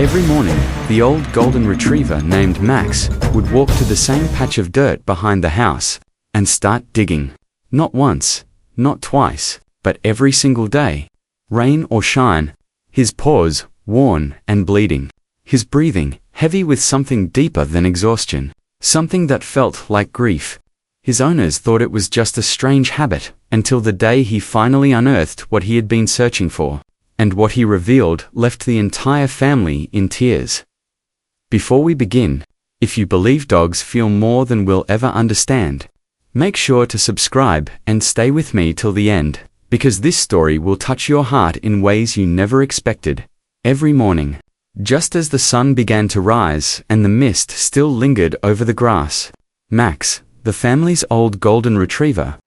Every morning, the old golden retriever named Max would walk to the same patch of dirt behind the house and start digging. Not once, not twice, but every single day. Rain or shine, his paws worn and bleeding. His breathing heavy with something deeper than exhaustion, something that felt like grief. His owners thought it was just a strange habit until the day he finally unearthed what he had been searching for. And what he revealed left the entire family in tears. Before we begin, if you believe dogs feel more than we'll ever understand, make sure to subscribe and stay with me till the end, because this story will touch your heart in ways you never expected. Every morning, just as the sun began to rise and the mist still lingered over the grass, Max, the family's old golden retriever,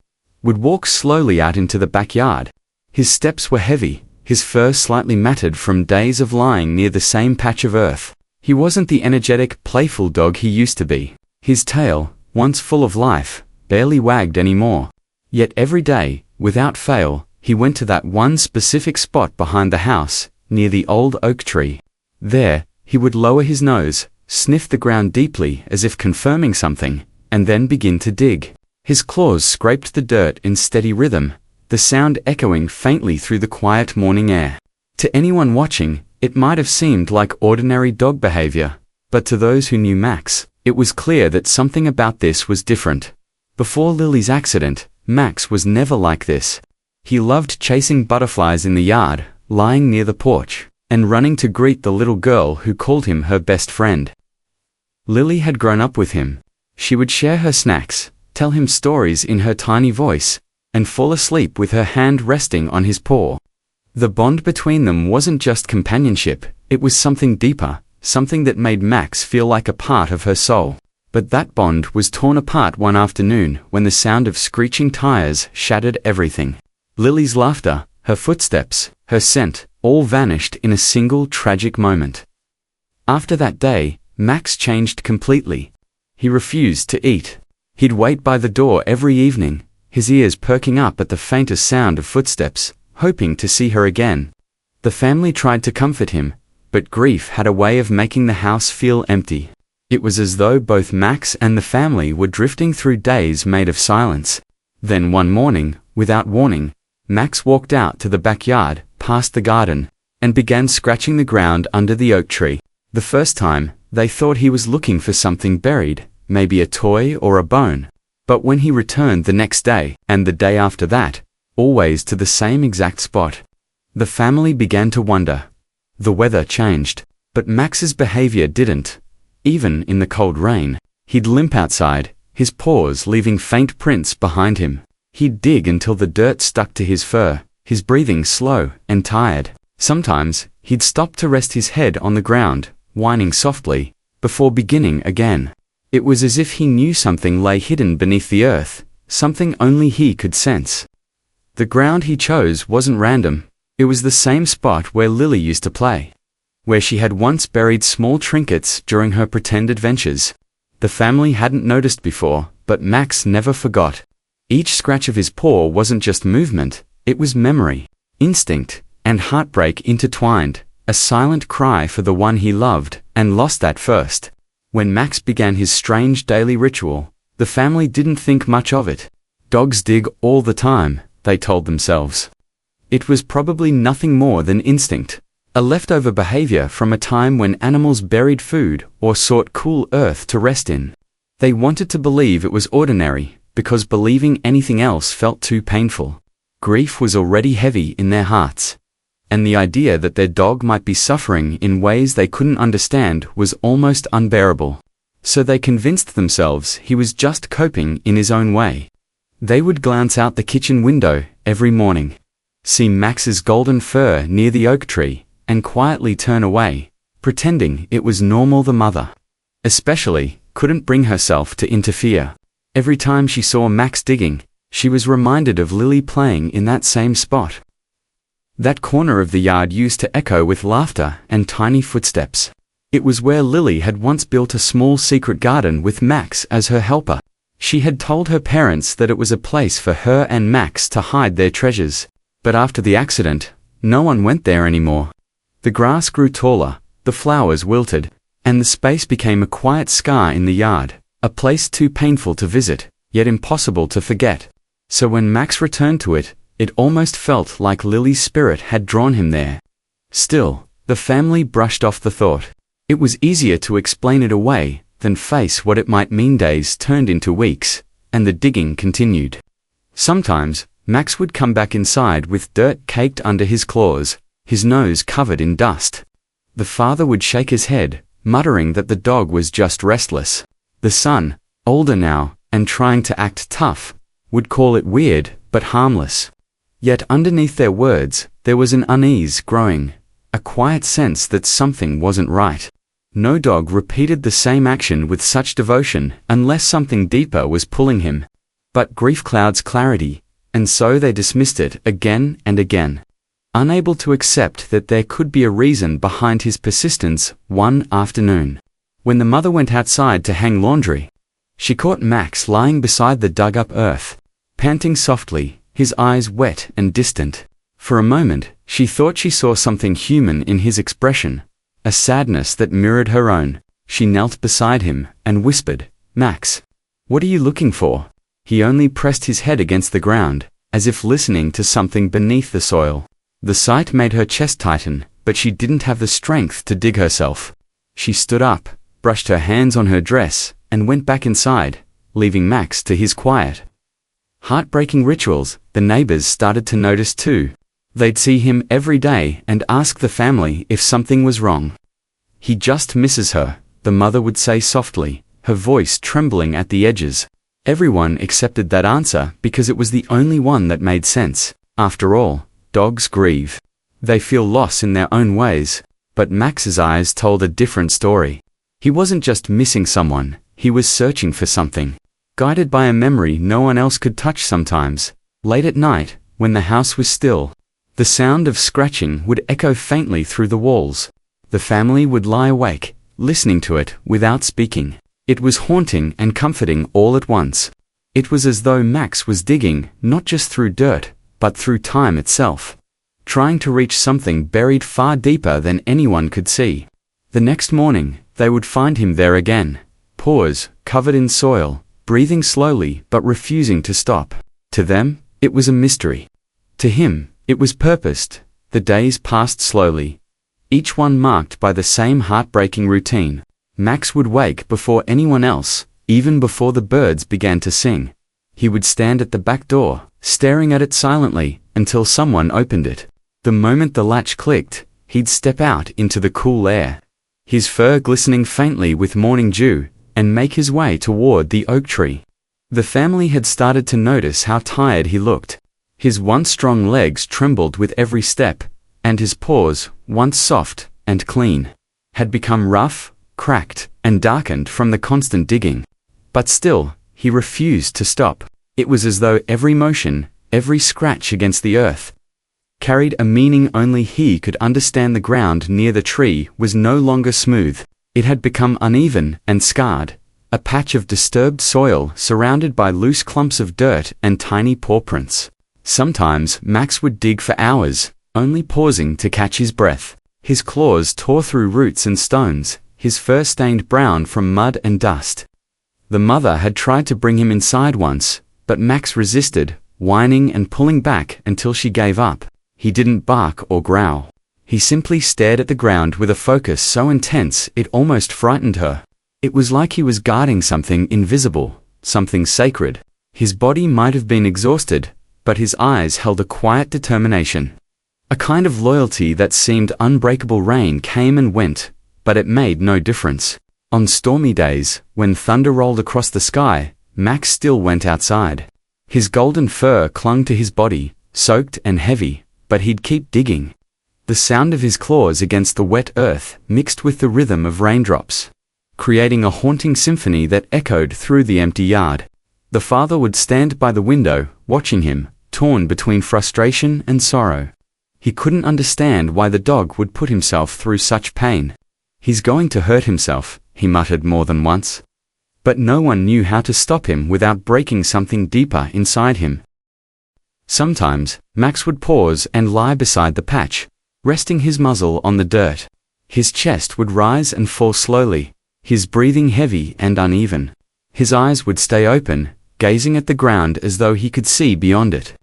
would walk slowly out into the backyard. His steps were heavy, his fur slightly matted from days of lying near the same patch of earth. He wasn't the energetic, playful dog he used to be. His tail, once full of life, barely wagged anymore. Yet every day, without fail, he went to that one specific spot behind the house, near the old oak tree. There, he would lower his nose, sniff the ground deeply as if confirming something, and then begin to dig. His claws scraped the dirt in steady rhythm, the sound echoing faintly through the quiet morning air. To anyone watching, it might have seemed like ordinary dog behavior, but to those who knew Max, it was clear that something about this was different. Before Lily's accident, Max was never like this. He loved chasing butterflies in the yard, lying near the porch, and running to greet the little girl who called him her best friend. Lily had grown up with him. She would share her snacks, tell him stories in her tiny voice, and fall asleep with her hand resting on his paw. The bond between them wasn't just companionship, it was something deeper, something that made Max feel like a part of her soul. But that bond was torn apart one afternoon when the sound of screeching tires shattered everything. Lily's laughter, her footsteps, her scent, all vanished in a single tragic moment. After that day, Max changed completely. He refused to eat. He'd wait by the door every evening, his ears perking up at the faintest sound of footsteps, hoping to see her again. The family tried to comfort him, but grief had a way of making the house feel empty. It was as though both Max and the family were drifting through days made of silence. Then one morning, without warning, Max walked out to the backyard, past the garden, and began scratching the ground under the oak tree. The first time, they thought he was looking for something buried, maybe a toy or a bone. But when he returned the next day, and the day after that, always to the same exact spot, the family began to wonder. The weather changed, but Max's behavior didn't. Even in the cold rain, he'd limp outside, his paws leaving faint prints behind him. He'd dig until the dirt stuck to his fur, his breathing slow and tired. Sometimes, he'd stop to rest his head on the ground, whining softly, before beginning again. It was as if he knew something lay hidden beneath the earth, something only he could sense. The ground he chose wasn't random. It was the same spot where Lily used to play, where she had once buried small trinkets during her pretend adventures. The family hadn't noticed before, but Max never forgot. Each scratch of his paw wasn't just movement, it was memory, instinct, and heartbreak intertwined, a silent cry for the one he loved and lost at first. When Max began his strange daily ritual, the family didn't think much of it. Dogs dig all the time, they told themselves. It was probably nothing more than instinct, a leftover behavior from a time when animals buried food or sought cool earth to rest in. They wanted to believe it was ordinary, because believing anything else felt too painful. Grief was already heavy in their hearts, and the idea that their dog might be suffering in ways they couldn't understand was almost unbearable. So they convinced themselves he was just coping in his own way. They would glance out the kitchen window every morning, see Max's golden fur near the oak tree, and quietly turn away, pretending it was normal. The mother, especially, couldn't bring herself to interfere. Every time she saw Max digging, she was reminded of Lily playing in that same spot. That corner of the yard used to echo with laughter and tiny footsteps. It was where Lily had once built a small secret garden with Max as her helper. She had told her parents that it was a place for her and Max to hide their treasures. But after the accident, no one went there anymore. The grass grew taller, The flowers wilted, and the space became a quiet scar in the yard, a place too painful to visit, yet impossible to forget. So when Max returned to it, it almost felt like Lily's spirit had drawn him there. Still, the family brushed off the thought. It was easier to explain it away than face what it might mean. Days turned into weeks, and the digging continued. Sometimes, Max would come back inside with dirt caked under his claws, his nose covered in dust. The father would shake his head, muttering that the dog was just restless. The son, older now, and trying to act tough, would call it weird, but harmless. Yet underneath their words, there was an unease growing, a quiet sense that something wasn't right. No dog repeated the same action with such devotion unless something deeper was pulling him. But grief clouds clarity, and so they dismissed it again and again. Unable to accept that there could be a reason behind his persistence, one afternoon, when the mother went outside to hang laundry, she caught Max lying beside the dug-up earth, panting softly, his eyes wet and distant. For a moment, she thought she saw something human in his expression, a sadness that mirrored her own. She knelt beside him and whispered, "Max, what are you looking for?" He only pressed his head against the ground, as if listening to something beneath the soil. The sight made her chest tighten, but she didn't have the strength to dig herself. She stood up, brushed her hands on her dress, and went back inside, leaving Max to his quiet. Heartbreaking rituals, the neighbors started to notice too. They'd see him every day and ask the family if something was wrong. "He just misses her," the mother would say softly, her voice trembling at the edges. Everyone accepted that answer because it was the only one that made sense. After all, dogs grieve. They feel loss in their own ways. But Max's eyes told a different story. He wasn't just missing someone, he was searching for something. Guided by a memory no one else could touch sometimes. Late at night, when the house was still, the sound of scratching would echo faintly through the walls. The family would lie awake, listening to it without speaking. It was haunting and comforting all at once. It was as though Max was digging, not just through dirt, but through time itself, trying to reach something buried far deeper than anyone could see. The next morning, they would find him there again, paws covered in soil, breathing slowly but refusing to stop. To them, it was a mystery. To him, it was purposed. The days passed slowly, each one marked by the same heartbreaking routine. Max would wake before anyone else, even before the birds began to sing. He would stand at the back door, staring at it silently, until someone opened it. The moment the latch clicked, he'd step out into the cool air, his fur glistening faintly with morning dew, and make his way toward the oak tree. The family had started to notice how tired he looked. His once strong legs trembled with every step, and his paws, once soft and clean, had become rough, cracked, and darkened from the constant digging. But still, he refused to stop. It was as though every motion, every scratch against the earth, carried a meaning only he could understand. The ground near the tree was no longer smooth. It had become uneven and scarred, a patch of disturbed soil surrounded by loose clumps of dirt and tiny paw prints. Sometimes Max would dig for hours, only pausing to catch his breath. His claws tore through roots and stones, his fur stained brown from mud and dust. The mother had tried to bring him inside once, but Max resisted, whining and pulling back until she gave up. He didn't bark or growl. He simply stared at the ground with a focus so intense it almost frightened her. It was like he was guarding something invisible, something sacred. His body might have been exhausted, but his eyes held a quiet determination. A kind of loyalty that seemed unbreakable. Rain came and went, but it made no difference. On stormy days, when thunder rolled across the sky, Max still went outside. His golden fur clung to his body, soaked and heavy, but he'd keep digging. The sound of his claws against the wet earth mixed with the rhythm of raindrops, creating a haunting symphony that echoed through the empty yard. The father would stand by the window, watching him, torn between frustration and sorrow. He couldn't understand why the dog would put himself through such pain. "He's going to hurt himself," he muttered more than once. But no one knew how to stop him without breaking something deeper inside him. Sometimes, Max would pause and lie beside the patch, resting his muzzle on the dirt. His chest would rise and fall slowly, his breathing heavy and uneven. His eyes would stay open, gazing at the ground as though he could see beyond it.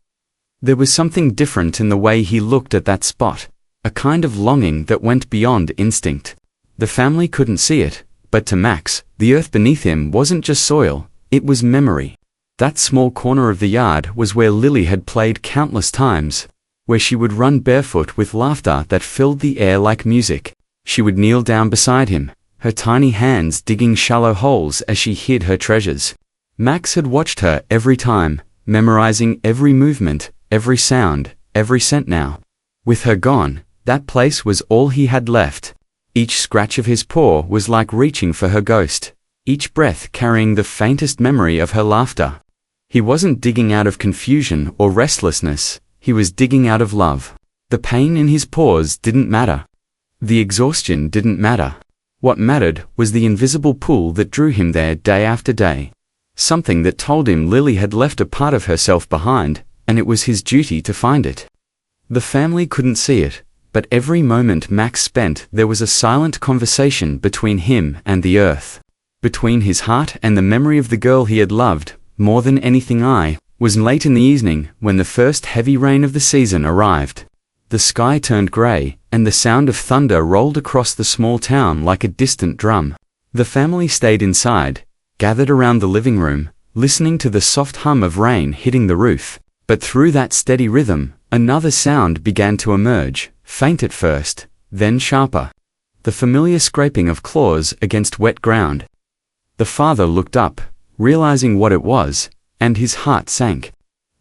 There was something different in the way he looked at that spot, a kind of longing that went beyond instinct. The family couldn't see it, but to Max, the earth beneath him wasn't just soil, it was memory. That small corner of the yard was where Lily had played countless times, where she would run barefoot with laughter that filled the air like music. She would kneel down beside him, her tiny hands digging shallow holes as she hid her treasures. Max had watched her every time, memorizing every movement, every sound, every scent now. With her gone, that place was all he had left. Each scratch of his paw was like reaching for her ghost, each breath carrying the faintest memory of her laughter. He wasn't digging out of confusion or restlessness, he was digging out of love. The pain in his paws didn't matter. The exhaustion didn't matter. What mattered was the invisible pull that drew him there day after day. Something that told him Lily had left a part of herself behind, and it was his duty to find it. The family couldn't see it, but every moment Max spent there was a silent conversation between him and the earth. Between his heart and the memory of the girl he had loved, more than anything. Was late in the evening when the first heavy rain of the season arrived. The sky turned grey, and the sound of thunder rolled across the small town like a distant drum. The family stayed inside, gathered around the living room, listening to the soft hum of rain hitting the roof. But through that steady rhythm, another sound began to emerge, faint at first, then sharper. The familiar scraping of claws against wet ground. The father looked up, realizing what it was, and his heart sank.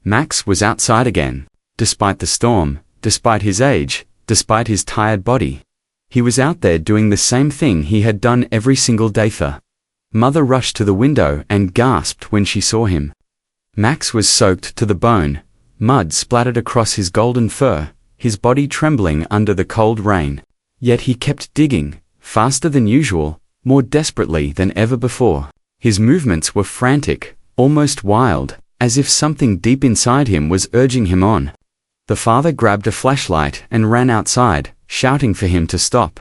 Max was outside again, despite the storm, despite his age, despite his tired body. He was out there doing the same thing he had done every single day. Mother rushed to the window and gasped when she saw him. Max was soaked to the bone, mud splattered across his golden fur, his body trembling under the cold rain. Yet he kept digging, faster than usual, more desperately than ever before. His movements were frantic, almost wild, as if something deep inside him was urging him on. The father grabbed a flashlight and ran outside, shouting for him to stop.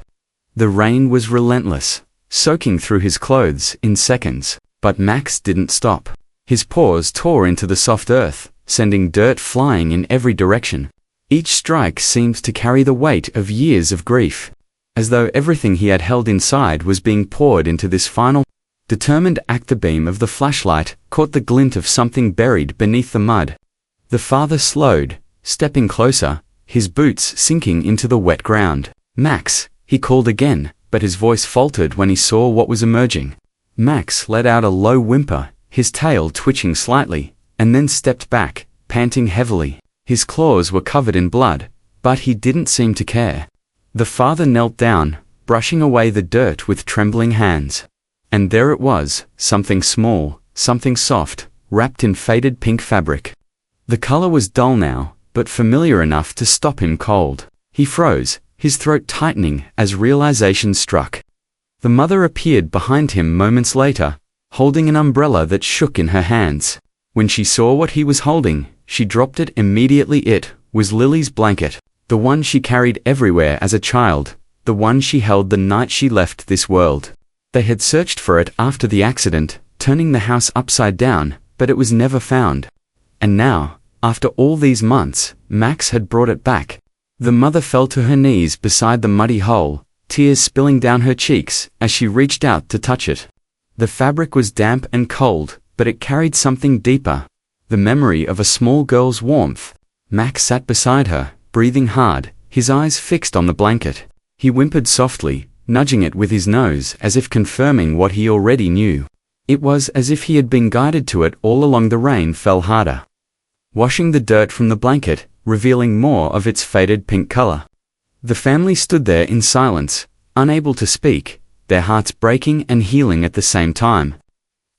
The rain was relentless, soaking through his clothes in seconds, but Max didn't stop. His paws tore into the soft earth, sending dirt flying in every direction. Each strike seemed to carry the weight of years of grief, as though everything he had held inside was being poured into this final, determined act. The beam of the flashlight caught the glint of something buried beneath the mud. The father slowed, stepping closer, his boots sinking into the wet ground. "Max," he called again, but his voice faltered when he saw what was emerging. Max let out a low whimper, his tail twitching slightly, and then stepped back, panting heavily. His claws were covered in blood, but he didn't seem to care. The father knelt down, brushing away the dirt with trembling hands. And there it was, something small, something soft, wrapped in faded pink fabric. The color was dull now, but familiar enough to stop him cold. He froze, his throat tightening as realization struck. The mother appeared behind him moments later, holding an umbrella that shook in her hands. When she saw what he was holding, she dropped it immediately. It was Lily's blanket, the one she carried everywhere as a child, the one she held the night she left this world. They had searched for it after the accident, turning the house upside down, but it was never found. And now, after all these months, Max had brought it back. The mother fell to her knees beside the muddy hole, tears spilling down her cheeks as she reached out to touch it. The fabric was damp and cold, but it carried something deeper, the memory of a small girl's warmth. Max sat beside her, breathing hard, his eyes fixed on the blanket. He whimpered softly, nudging it with his nose as if confirming what he already knew. It was as if he had been guided to it all along. The rain fell harder, washing the dirt from the blanket, revealing more of its faded pink color. The family stood there in silence, unable to speak, their hearts breaking and healing at the same time.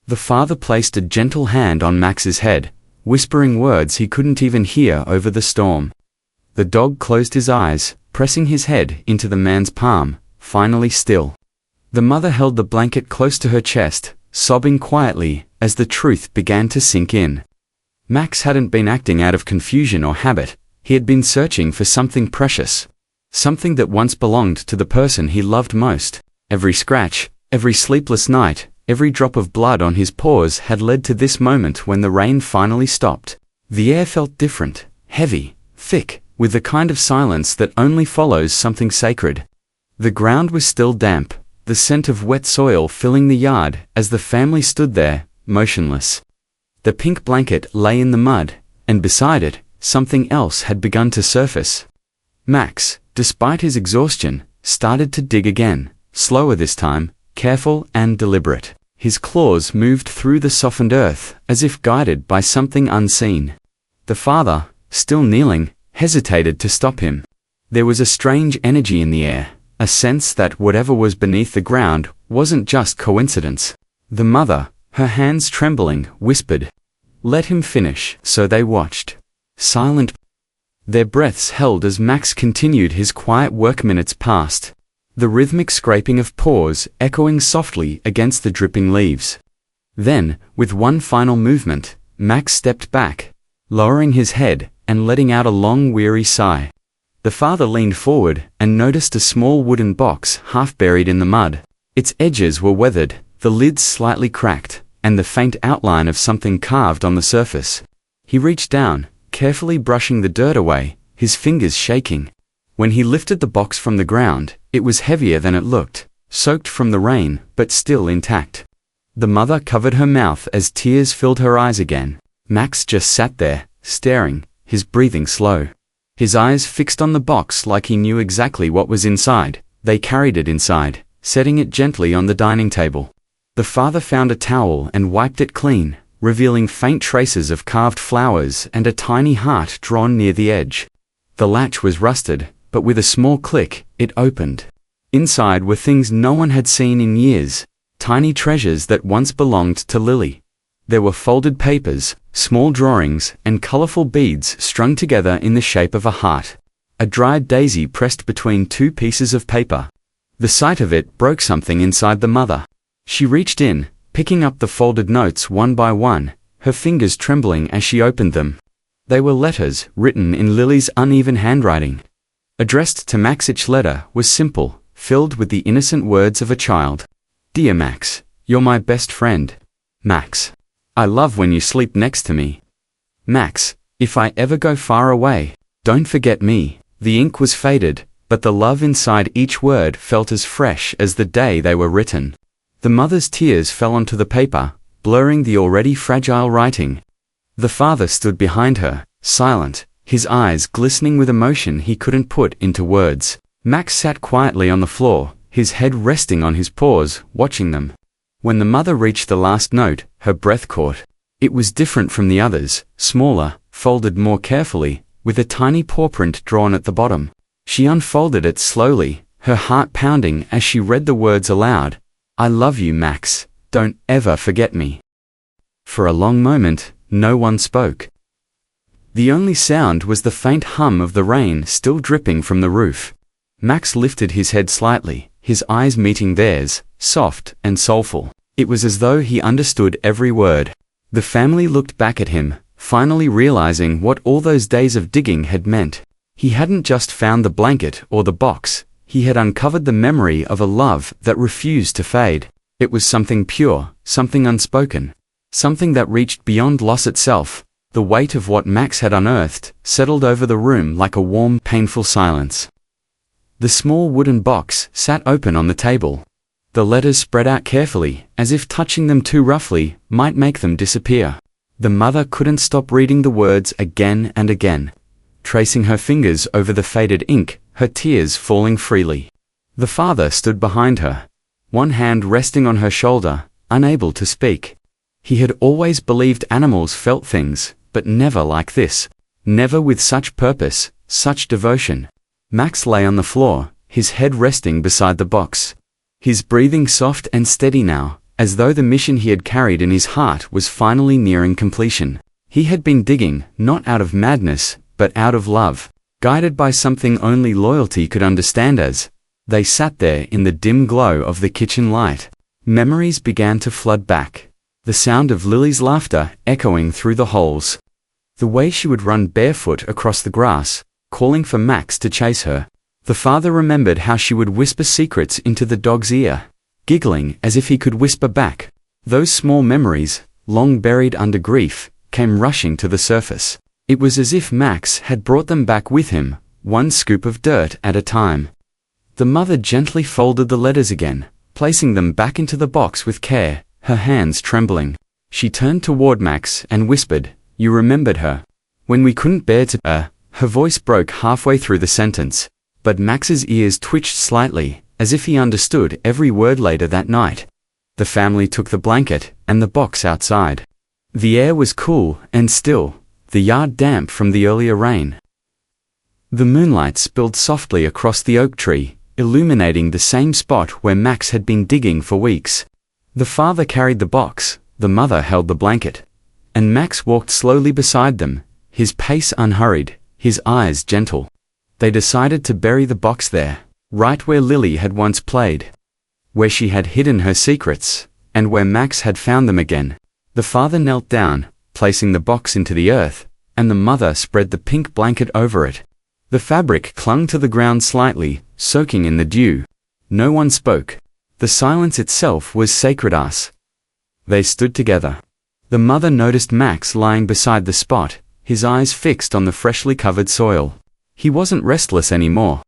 The father placed a gentle hand on Max's head, whispering words he couldn't even hear over the storm. The dog closed his eyes, pressing his head into the man's palm, finally still. The mother held the blanket close to her chest, sobbing quietly as the truth began to sink in. Max hadn't been acting out of confusion or habit, he had been searching for something precious. Something that once belonged to the person he loved most. Every scratch, every sleepless night, every drop of blood on his paws had led to this moment when the rain finally stopped. The air felt different, heavy, thick, with the kind of silence that only follows something sacred. The ground was still damp, the scent of wet soil filling the yard as the family stood there, motionless. The pink blanket lay in the mud, and beside it, something else had begun to surface. Max, despite his exhaustion, started to dig again, slower this time, careful and deliberate. His claws moved through the softened earth, as if guided by something unseen. The father, still kneeling, hesitated to stop him. There was a strange energy in the air, a sense that whatever was beneath the ground wasn't just coincidence. The mother, her hands trembling, whispered, "Let him finish." So they watched, silent. Their breaths held as Max continued his quiet work. Minutes passed, the rhythmic scraping of paws echoing softly against the dripping leaves. Then, with one final movement, Max stepped back, lowering his head and letting out a long, weary sigh. The father leaned forward and noticed a small wooden box half buried in the mud. Its edges were weathered, the lids slightly cracked, and the faint outline of something carved on the surface. He reached down, carefully brushing the dirt away, his fingers shaking. When he lifted the box from the ground, it was heavier than it looked, soaked from the rain, but still intact. The mother covered her mouth as tears filled her eyes again. Max just sat there, staring, his breathing slow. His eyes fixed on the box like he knew exactly what was inside. They carried it inside, setting it gently on the dining table. The father found a towel and wiped it clean, revealing faint traces of carved flowers and a tiny heart drawn near the edge. The latch was rusted, but with a small click, it opened. Inside were things no one had seen in years, tiny treasures that once belonged to Lily. There were folded papers, small drawings, and colorful beads strung together in the shape of a heart. A dried daisy pressed between two pieces of paper. The sight of it broke something inside the mother. She reached in, picking up the folded notes one by one, her fingers trembling as she opened them. They were letters, written in Lily's uneven handwriting. Addressed to Max, each letter was simple, filled with the innocent words of a child. "Dear Max, you're my best friend. Max, I love when you sleep next to me. Max, if I ever go far away, don't forget me." The ink was faded, but the love inside each word felt as fresh as the day they were written. The mother's tears fell onto the paper, blurring the already fragile writing. The father stood behind her, silent, his eyes glistening with emotion he couldn't put into words. Max sat quietly on the floor, his head resting on his paws, watching them. When the mother reached the last note, her breath caught. It was different from the others, smaller, folded more carefully, with a tiny paw print drawn at the bottom. She unfolded it slowly, her heart pounding as she read the words aloud. "I love you, Max. Don't ever forget me." For a long moment, no one spoke. The only sound was the faint hum of the rain still dripping from the roof. Max lifted his head slightly, his eyes meeting theirs, soft and soulful. It was as though he understood every word. The family looked back at him, finally realizing what all those days of digging had meant. He hadn't just found the blanket or the box, he had uncovered the memory of a love that refused to fade. It was something pure, something unspoken, something that reached beyond loss itself. The weight of what Max had unearthed settled over the room like a warm, painful silence. The small wooden box sat open on the table. The letters spread out carefully, as if touching them too roughly might make them disappear. The mother couldn't stop reading the words again and again, tracing her fingers over the faded ink, her tears falling freely. The father stood behind her, one hand resting on her shoulder, unable to speak. He had always believed animals felt things, but never like this. Never with such purpose, such devotion. Max lay on the floor, his head resting beside the box. His breathing soft and steady now, as though the mission he had carried in his heart was finally nearing completion. He had been digging, not out of madness, but out of love, guided by something only loyalty could understand as. They sat there in the dim glow of the kitchen light. Memories began to flood back. The sound of Lily's laughter echoing through the holes. The way she would run barefoot across the grass, calling for Max to chase her. The father remembered how she would whisper secrets into the dog's ear, giggling as if he could whisper back. Those small memories, long buried under grief, came rushing to the surface. It was as if Max had brought them back with him, one scoop of dirt at a time. The mother gently folded the letters again, placing them back into the box with care, her hands trembling. She turned toward Max and whispered, "You remembered her. When we couldn't bear to..." Her voice broke halfway through the sentence, but Max's ears twitched slightly, as if he understood every word. Later that night, the family took the blanket and the box outside. The air was cool and still, the yard damp from the earlier rain. The moonlight spilled softly across the oak tree, illuminating the same spot where Max had been digging for weeks. The father carried the box, the mother held the blanket, and Max walked slowly beside them, his pace unhurried, his eyes gentle. They decided to bury the box there, right where Lily had once played, where she had hidden her secrets, and where Max had found them again. The father knelt down, placing the box into the earth, and the mother spread the pink blanket over it. The fabric clung to the ground slightly, soaking in the dew. No one spoke. The silence itself was sacred. They stood together. The mother noticed Max lying beside the spot, his eyes fixed on the freshly covered soil. He wasn't restless anymore.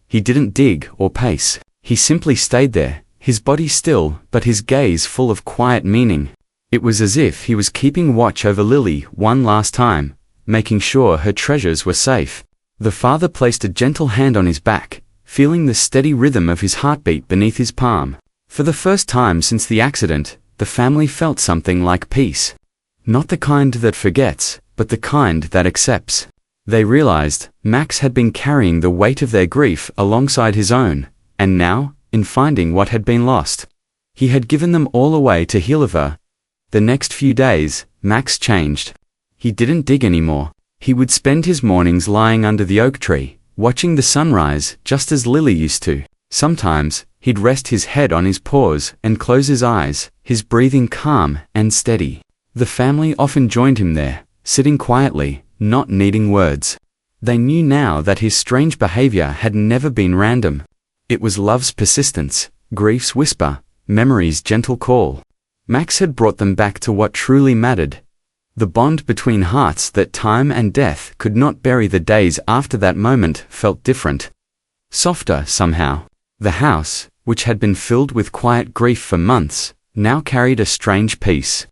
He didn't dig or pace. He simply stayed there, his body still, but his gaze full of quiet meaning. It was as if he was keeping watch over Lily one last time, making sure her treasures were safe. The father placed a gentle hand on his back, feeling the steady rhythm of his heartbeat beneath his palm. For the first time since the accident, the family felt something like peace. Not the kind that forgets, but the kind that accepts. They realized Max had been carrying the weight of their grief alongside his own, and now, in finding what had been lost, he had given them all away to heal of her. The next few days, Max changed. He didn't dig anymore. He would spend his mornings lying under the oak tree, watching the sunrise just as Lily used to. Sometimes, he'd rest his head on his paws and close his eyes, his breathing calm and steady. The family often joined him there, sitting quietly, not needing words. They knew now that his strange behavior had never been random. It was love's persistence, grief's whisper, memory's gentle call. Max had brought them back to what truly mattered. The bond between hearts that time and death could not bury. The days after that moment felt different. Softer somehow. The house, which had been filled with quiet grief for months, now carried a strange peace.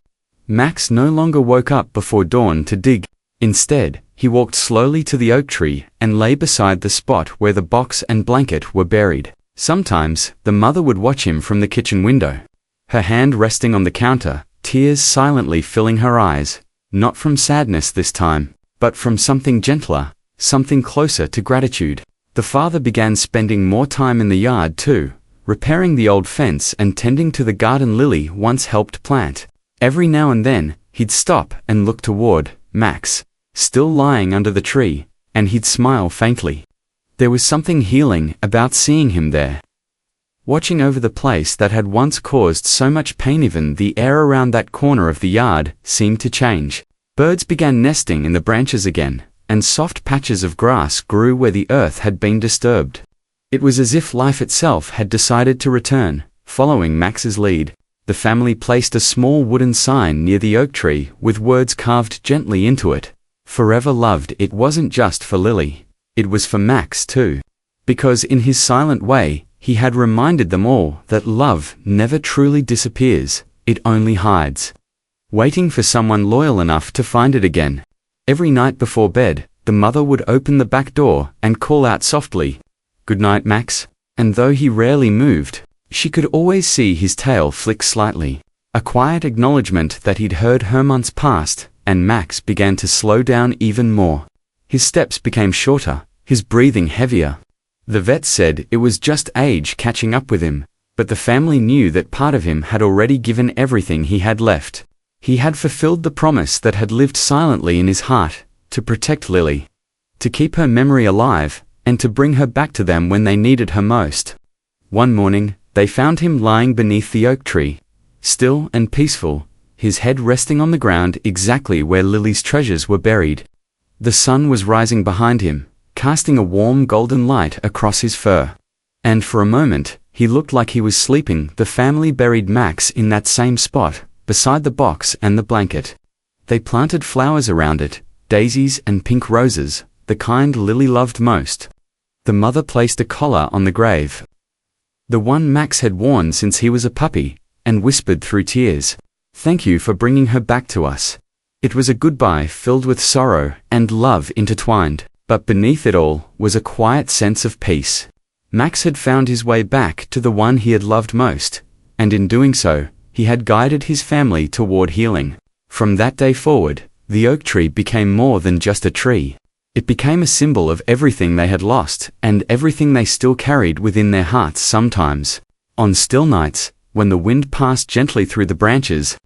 Max no longer woke up before dawn to dig. Instead, he walked slowly to the oak tree and lay beside the spot where the box and blanket were buried. Sometimes, the mother would watch him from the kitchen window, her hand resting on the counter, tears silently filling her eyes. Not from sadness this time, but from something gentler, something closer to gratitude. The father began spending more time in the yard too, repairing the old fence and tending to the garden Lily once helped plant. Every now and then, he'd stop and look toward Max, still lying under the tree, and he'd smile faintly. There was something healing about seeing him there, watching over the place that had once caused so much pain. Even the air around that corner of the yard seemed to change. Birds began nesting in the branches again, and soft patches of grass grew where the earth had been disturbed. It was as if life itself had decided to return, following Max's lead. The family placed a small wooden sign near the oak tree with words carved gently into it. Forever loved. It wasn't just for Lily. It was for Max too. Because in his silent way, he had reminded them all that love never truly disappears, it only hides, waiting for someone loyal enough to find it again. Every night before bed, the mother would open the back door and call out softly, "Good night, Max." And though he rarely moved, she could always see his tail flick slightly, a quiet acknowledgement that he'd heard her months past, and Max began to slow down even more. His steps became shorter, his breathing heavier. The vet said it was just age catching up with him, but the family knew that part of him had already given everything he had left. He had fulfilled the promise that had lived silently in his heart, to protect Lily, to keep her memory alive, and to bring her back to them when they needed her most. One morning, they found him lying beneath the oak tree, still and peaceful, his head resting on the ground exactly where Lily's treasures were buried. The sun was rising behind him, casting a warm golden light across his fur. And for a moment, he looked like he was sleeping. The family buried Max in that same spot, beside the box and the blanket. They planted flowers around it, daisies and pink roses, the kind Lily loved most. The mother placed a collar on the grave, the one Max had worn since he was a puppy, and whispered through tears, "Thank you for bringing her back to us." It was a goodbye filled with sorrow and love intertwined, but beneath it all was a quiet sense of peace. Max had found his way back to the one he had loved most, and in doing so, he had guided his family toward healing. From that day forward, the oak tree became more than just a tree. It became a symbol of everything they had lost and everything they still carried within their hearts sometimes. On still nights, when the wind passed gently through the branches,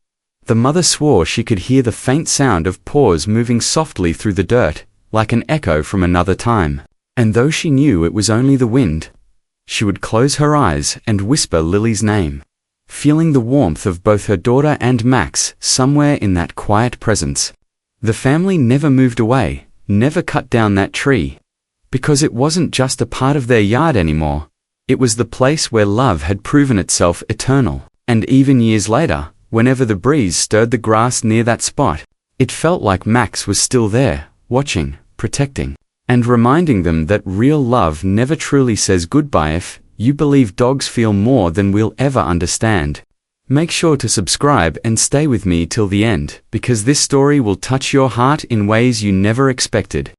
the mother swore she could hear the faint sound of paws moving softly through the dirt, like an echo from another time. And though she knew it was only the wind, she would close her eyes and whisper Lily's name, feeling the warmth of both her daughter and Max somewhere in that quiet presence. The family never moved away, never cut down that tree, because it wasn't just a part of their yard anymore. It was the place where love had proven itself eternal. And even years later, whenever the breeze stirred the grass near that spot, it felt like Max was still there, watching, protecting, and reminding them that real love never truly says goodbye. If you believe dogs feel more than we'll ever understand, make sure to subscribe and stay with me till the end, because this story will touch your heart in ways you never expected.